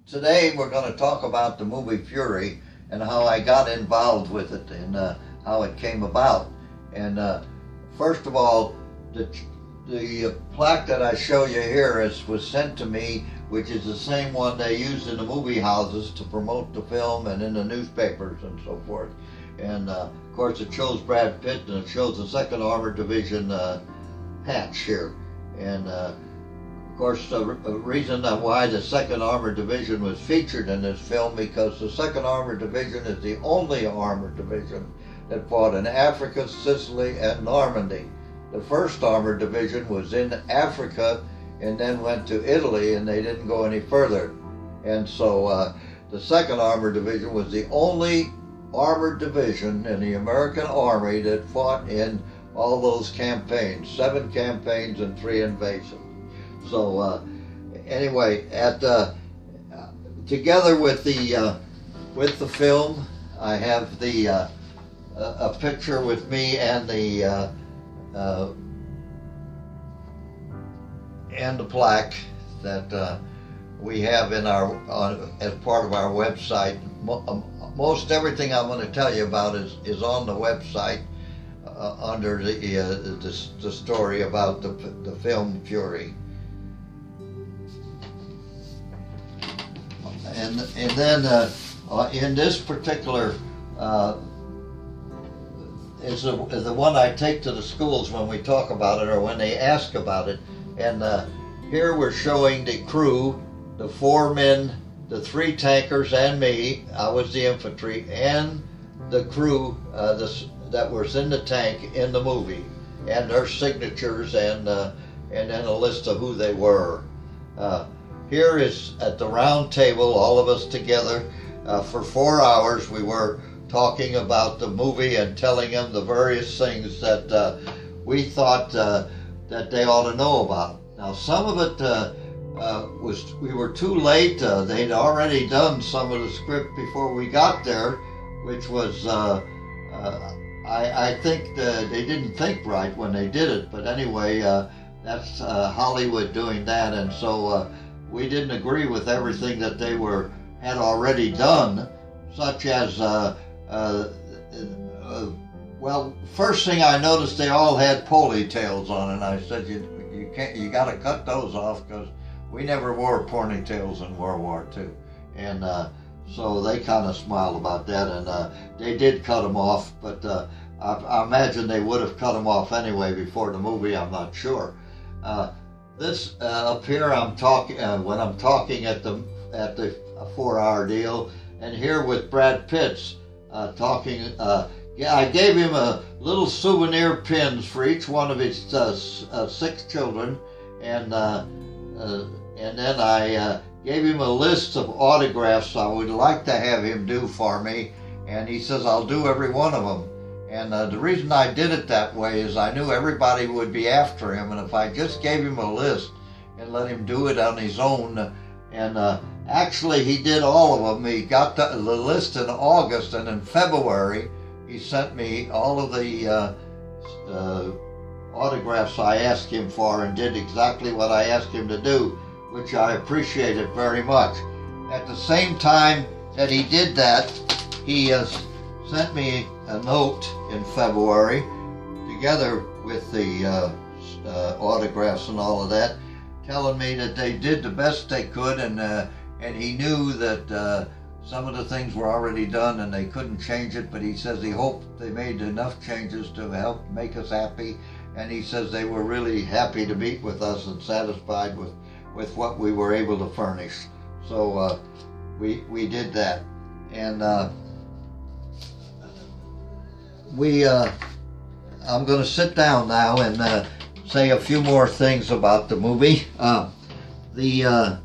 Today we're going to talk about the movie Fury and how I got involved with it and how it came about. And first of all, the plaque that I show you here was sent to me, which is the same one they used in the movie houses to promote the film and in the newspapers and so forth. And of course it shows Brad Pitt and it shows the 2nd Armored Division patch here. And of course, the reason why the 2nd Armored Division was featured in this film, because the 2nd Armored Division is the only armored division that fought in Africa, Sicily, and Normandy. The 1st Armored Division was in Africa and then went to Italy, and they didn't go any further. And so the 2nd Armored Division was the only armored division in the American Army that fought in all those campaigns, 7 campaigns and 3 invasions. So anyway, together with the film, I have a picture with me and the plaque that we have in as part of our website. Most everything I'm going to tell you about is on the website under the story about the film Fury. And then in this particular is the one I take to the schools when we talk about it or when they ask about it. And here we're showing the crew, the 4 men, the 3 tankers and me. I was the infantry, and the crew that was in the tank in the movie, and their signatures, and then a list of who they were. Here is at the round table, all of us together for 4 hours. We were talking about the movie and telling them the various things that we thought that they ought to know about. Now, some of it we were too late. They'd already done some of the script before we got there, which was I think they didn't think right when they did it. But anyway, that's Hollywood doing that, and so we didn't agree with everything that they had already done, such as well, first thing I noticed, they all had ponytails on, and I said, you got to cut those off, because we never wore ponytails in World War II. And so they kind of smiled about that, and they did cut them off, but I imagine they would have cut them off anyway before the movie. I'm not sure. This up here, I'm talking when I'm talking at the 4-hour deal, and here with Brad Pitt's talking. Yeah, I gave him a little souvenir pins for each one of his 6 children, and then I gave him a list of autographs I would like to have him do for me, and he says I'll do every one of them. And the reason I did it that way is I knew everybody would be after him, and if I just gave him a list and let him do it on his own, and actually he did all of them. He got the list in August, and in February he sent me all of the autographs I asked him for, and did exactly what I asked him to do, which I appreciated very much. At the same time that he did that, he sent me a note in February, together with the autographs and all of that, telling me that they did the best they could, and he knew that some of the things were already done and they couldn't change it, but he says he hoped they made enough changes to help make us happy, and he says they were really happy to meet with us and satisfied with what we were able to furnish. So we did that, and I'm going to sit down now and say a few more things about the movie. The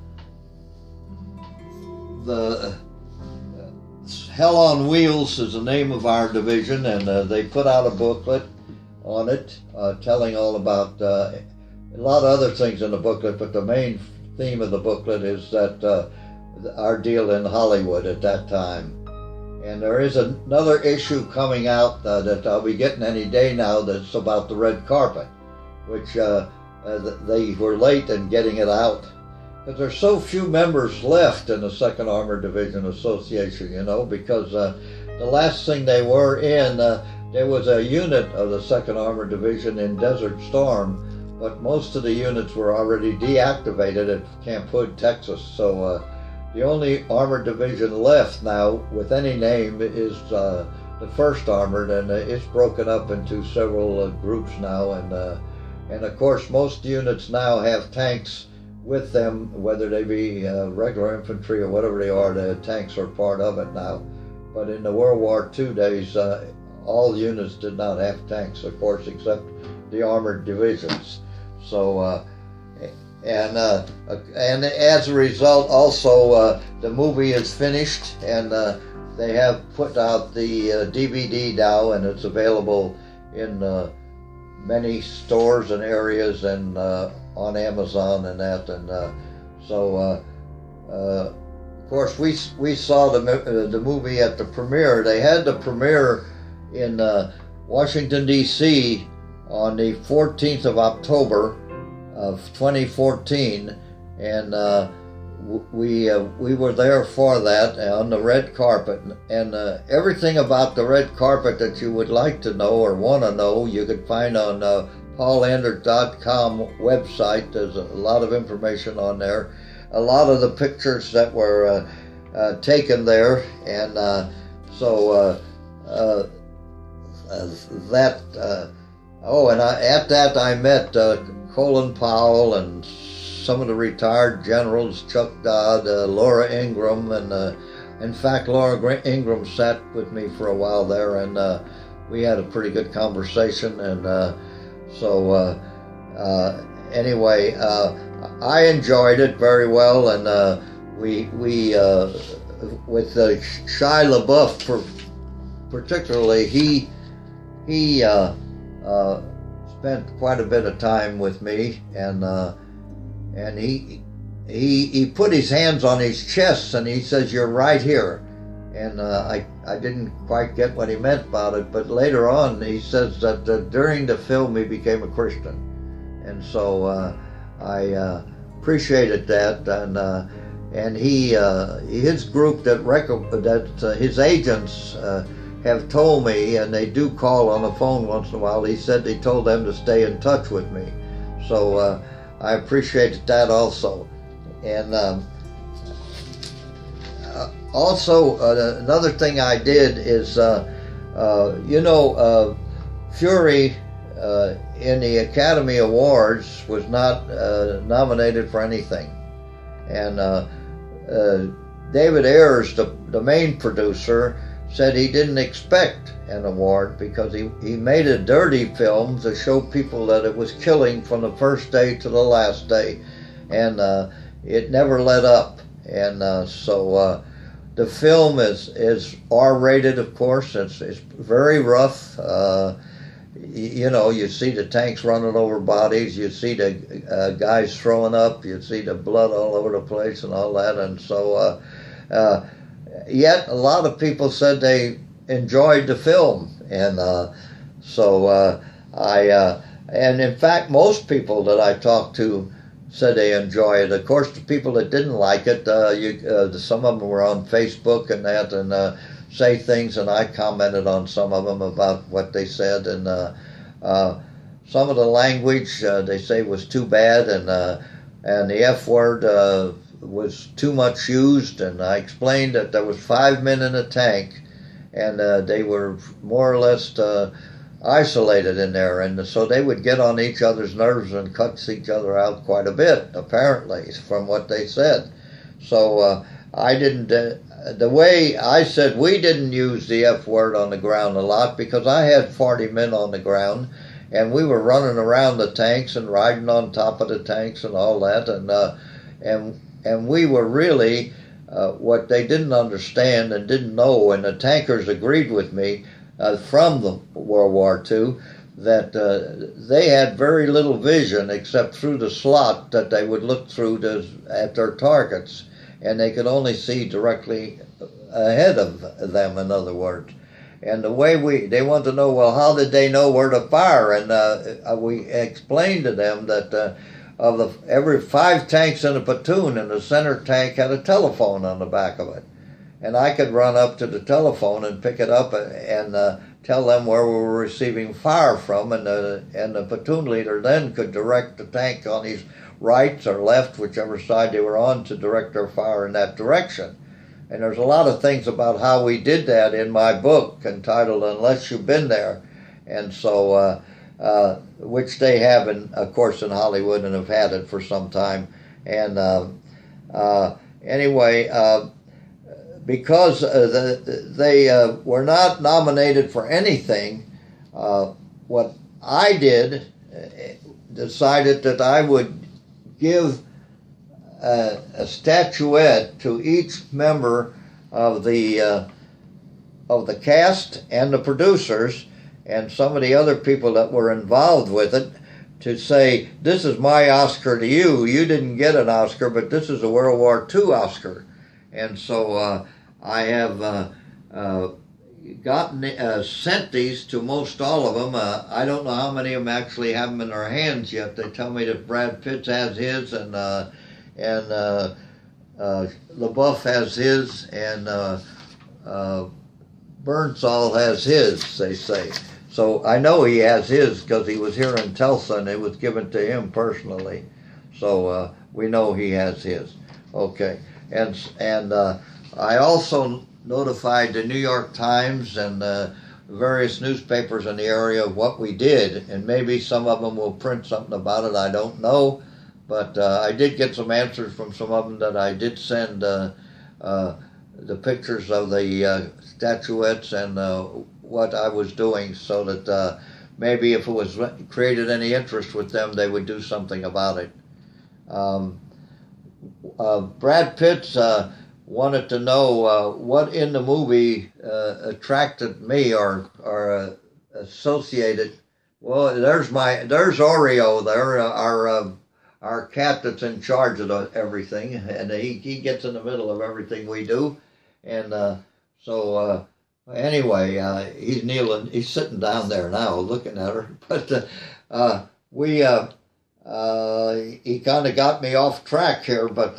Hell on Wheels is the name of our division, and they put out a booklet on it telling all about a lot of other things in the booklet, but the main theme of the booklet is that our deal in Hollywood at that time. And there is another issue coming out that I'll be getting any day now, that's about the red carpet, which they were late in getting it out. because there's so few members left in the 2nd Armored Division Association, you know, because the last thing they were in, there was a unit of the 2nd Armored Division in Desert Storm, but most of the units were already deactivated at Camp Hood, Texas. So the only armored division left now with any name is the 1st Armored, and it's broken up into several groups now. And of course, most units now have tanks with them, whether they be regular infantry or whatever they are. The tanks are part of it now. But in the World War II days, all units did not have tanks, of course, except the armored divisions. So, and as a result, also the movie is finished, and they have put out the DVD now, and it's available in many stores and areas, and on Amazon and that. And so, of course, we saw the movie at the premiere. They had the premiere in Washington, D.C. on the 14th of October of 2014, and we were there for that on the red carpet, and everything about the red carpet that you would like to know or want to know, you could find on paulandert.com website. There's a lot of information on there, a lot of the pictures that were taken there, and at that I met Colin Powell and some of the retired generals, Chuck Dodd, Laura Ingram, and in fact Laura Ingram sat with me for a while there, and we had a pretty good conversation. And anyway, I enjoyed it very well, and we with Shia LaBeouf particularly, he spent quite a bit of time with me, and he put his hands on his chest and he says, "You're right here." And I didn't quite get what he meant about it, but later on he says that during the film he became a Christian, and so I appreciated that. And his group that his agents have told me, and they do call on the phone once in a while, he said he told them to stay in touch with me. So I appreciated that also. And also another thing I did is, Fury in the Academy Awards was not nominated for anything. And David Ayers, the main producer, said he didn't expect an award because he made a dirty film to show people that it was killing from the first day to the last day, and it never let up. And so the film is R-rated, of course. It's very rough. You see the tanks running over bodies, you see the guys throwing up, you see the blood all over the place and all that. And so yet a lot of people said they enjoyed the film, and and in fact most people that I talked to said they enjoyed it. Of course, the people that didn't like it, some of them were on Facebook and that, and say things, and I commented on some of them about what they said, and some of the language they say was too bad, and the F word was too much used. And I explained that there was 5 men in a tank, and they were more or less isolated in there, and so they would get on each other's nerves and cut each other out quite a bit, apparently, from what they said. So I didn't, the way I said, we didn't use the F word on the ground a lot because I had 40 men on the ground, and we were running around the tanks and riding on top of the tanks and all that, and we were really, what they didn't understand and didn't know, and the tankers agreed with me from the World War II, that they had very little vision except through the slot that they would look through at their targets, and they could only see directly ahead of them, in other words. And the way they want to know, well, how did they know where to fire? And we explained to them that every 5 tanks in a platoon, and the center tank had a telephone on the back of it. And I could run up to the telephone and pick it up and tell them where we were receiving fire from, and the platoon leader then could direct the tank on his right or left, whichever side they were on, to direct their fire in that direction. And there's a lot of things about how we did that in my book entitled Unless You've Been There. And so, which they have, of course, in Hollywood and have had it for some time. And anyway, because they were not nominated for anything, what I did, decided that I would give a statuette to each member of the cast and the producers and some of the other people that were involved with it, to say, this is my Oscar to you. You didn't get an Oscar, but this is a World War II Oscar. And so I have sent these to most all of them. I don't know how many of them actually have them in their hands yet. They tell me that Brad Pitt has his, and LaBeouf has his, and Burnsall has his, they say. So I know he has his because he was here in Tulsa and it was given to him personally. So we know he has his. Okay. And I also notified the New York Times and various newspapers in the area of what we did, and maybe some of them will print something about it, I don't know, but I did get some answers from some of them that I did send the pictures of the statuettes and what I was doing, so that maybe if it was created any interest with them, they would do something about it. Brad Pitt wanted to know what in the movie attracted me or associated. Well, there's Oreo there, our cat that's in charge of everything, and he gets in the middle of everything we do, and so anyway, he's kneeling, he's sitting down there now looking at her, but he kind of got me off track here, but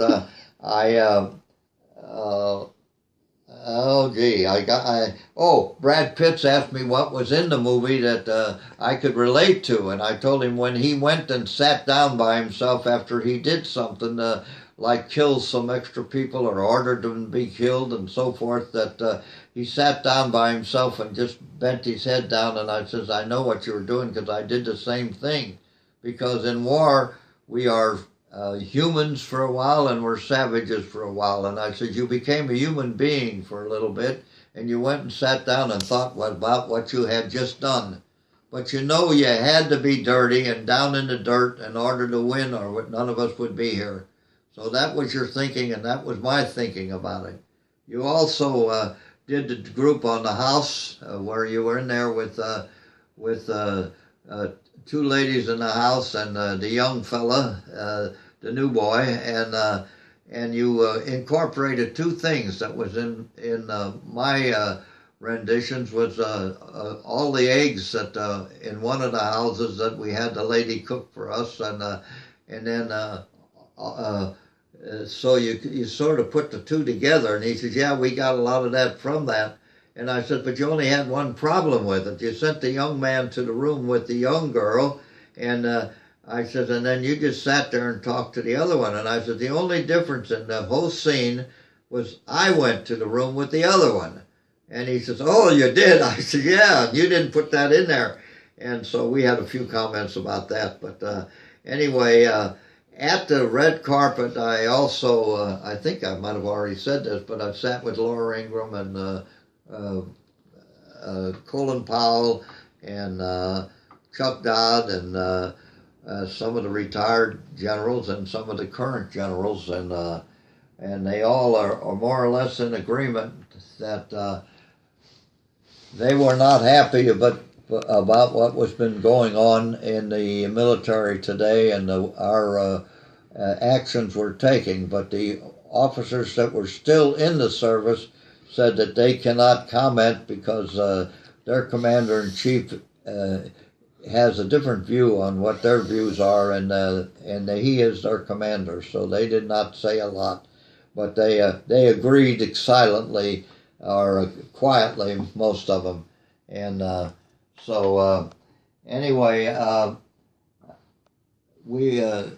Brad Pitts asked me what was in the movie that I could relate to, and I told him when he went and sat down by himself after he did something, like kill some extra people or ordered them to be killed and so forth, that he sat down by himself and just bent his head down, and I says, I know what you were doing because I did the same thing. Because in war, we are humans for a while and we're savages for a while. And I said, you became a human being for a little bit, and you went and sat down and thought about what you had just done. But you know you had to be dirty and down in the dirt in order to win, or none of us would be here. So that was your thinking, and that was my thinking about it. You also did the group on the house where you were in there with 2 ladies in the house and the young fella, the new boy, and you incorporated 2 things that was in my renditions, was all the eggs that in one of the houses that we had the lady cook for us, and then so you sort of put the 2 together. And he says, yeah, we got a lot of that from that. And I said, but you only had one problem with it. You sent the young man to the room with the young girl, and I said, and then you just sat there and talked to the other one. And I said, the only difference in the whole scene was I went to the room with the other one. And he says, oh, you did? I said, yeah, you didn't put that in there. And so we had a few comments about that. But anyway, at the red carpet, I also, I think I might have already said this, but I sat with Laura Ingraham and Colin Powell and Chuck Dodd and some of the retired generals and some of the current generals, and they all are more or less in agreement that they were not happy about what was been going on in the military today and our actions we're taking. But the officers that were still in the service said that they cannot comment because their commander-in-chief has a different view on what their views are, and he is their commander, so they did not say a lot, but they agreed silently or quietly, most of them, and anyway, we're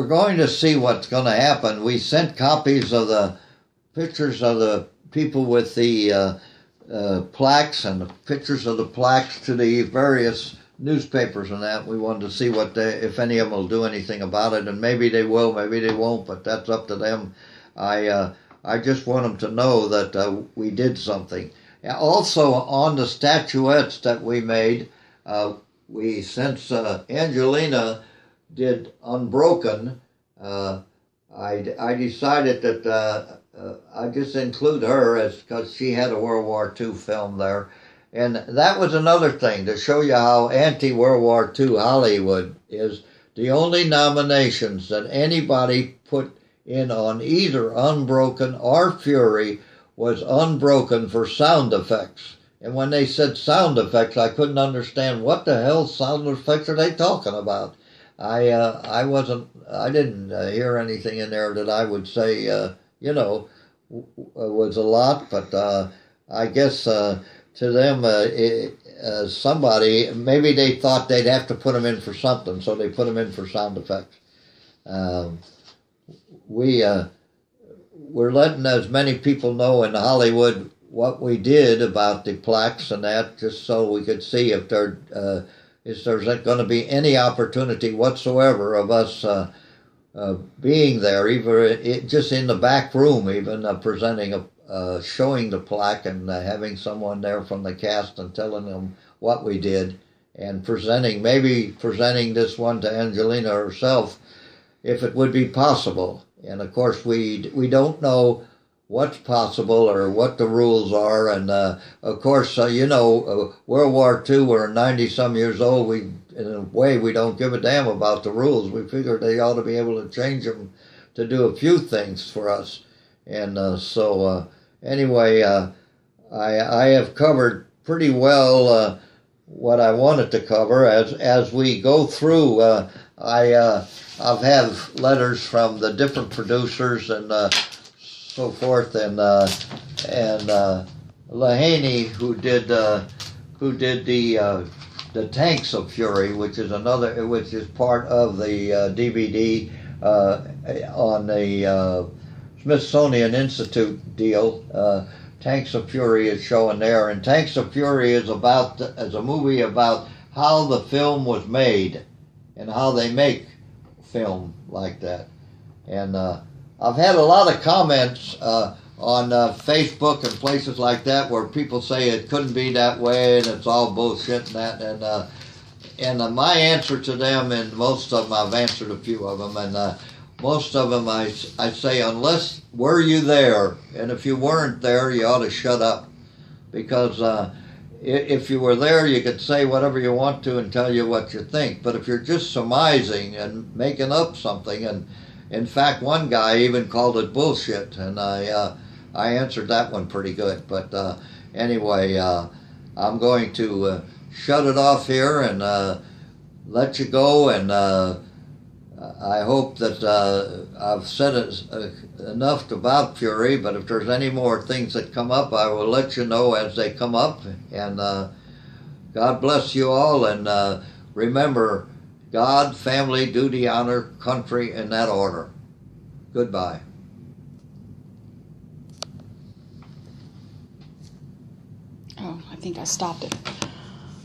going to see what's going to happen. We sent copies of the pictures of the people with the plaques and the pictures of the plaques to the various newspapers and that. We wanted to see if any of them will do anything about it, and maybe they will, maybe they won't, but that's up to them. I just want them to know that we did something. Also, on the statuettes that we made, since Angelina did Unbroken, I decided that I just include her because she had a World War II film there. And that was another thing to show you how anti-World War II Hollywood is. The only nominations that anybody put in on either Unbroken or Fury was Unbroken for sound effects. And when they said sound effects, I couldn't understand what the hell sound effects are they talking about. I didn't hear anything in there that I would say, was a lot, but I guess to them, somebody, maybe they thought they'd have to put them in for something, so they put them in for sound effects. We're letting as many people know in Hollywood what we did about the plaques and that, just so we could see if there's going to be any opportunity whatsoever of us being there, even just in the back room, even presenting showing the plaque and having someone there from the cast and telling them what we did, and maybe presenting this one to Angelina herself, if it would be possible. And of course, we don't know what's possible or what the rules are. And of course, World War II, we're 90-some years old. In a way, we don't give a damn about the rules. We figured they ought to be able to change them to do a few things for us. And anyway, I have covered pretty well what I wanted to cover. As we go through, I've had letters from the different producers and so forth, and Lahaney, who did the Tanks of Fury, which is part of the DVD on the Smithsonian Institute deal. Tanks of Fury is showing there, and Tanks of Fury is a movie about how the film was made and how they make film like that. And I've had a lot of comments on Facebook and places like that where people say it couldn't be that way and it's all bullshit and that. And my answer to them, and most of them, I've answered a few of them, and most of them I say, unless were you there, and if you weren't there, you ought to shut up, because if you were there, you could say whatever you want to and tell you what you think. But if you're just surmising and making up something, and in fact, one guy even called it bullshit, and I answered that one pretty good. But anyway, I'm going to shut it off here and let you go, and I hope that I've said enough about Fury, but if there's any more things that come up, I will let you know as they come up. And God bless you all, and remember, God, family, duty, honor, country, in that order. Goodbye. Oh, I think I stopped it.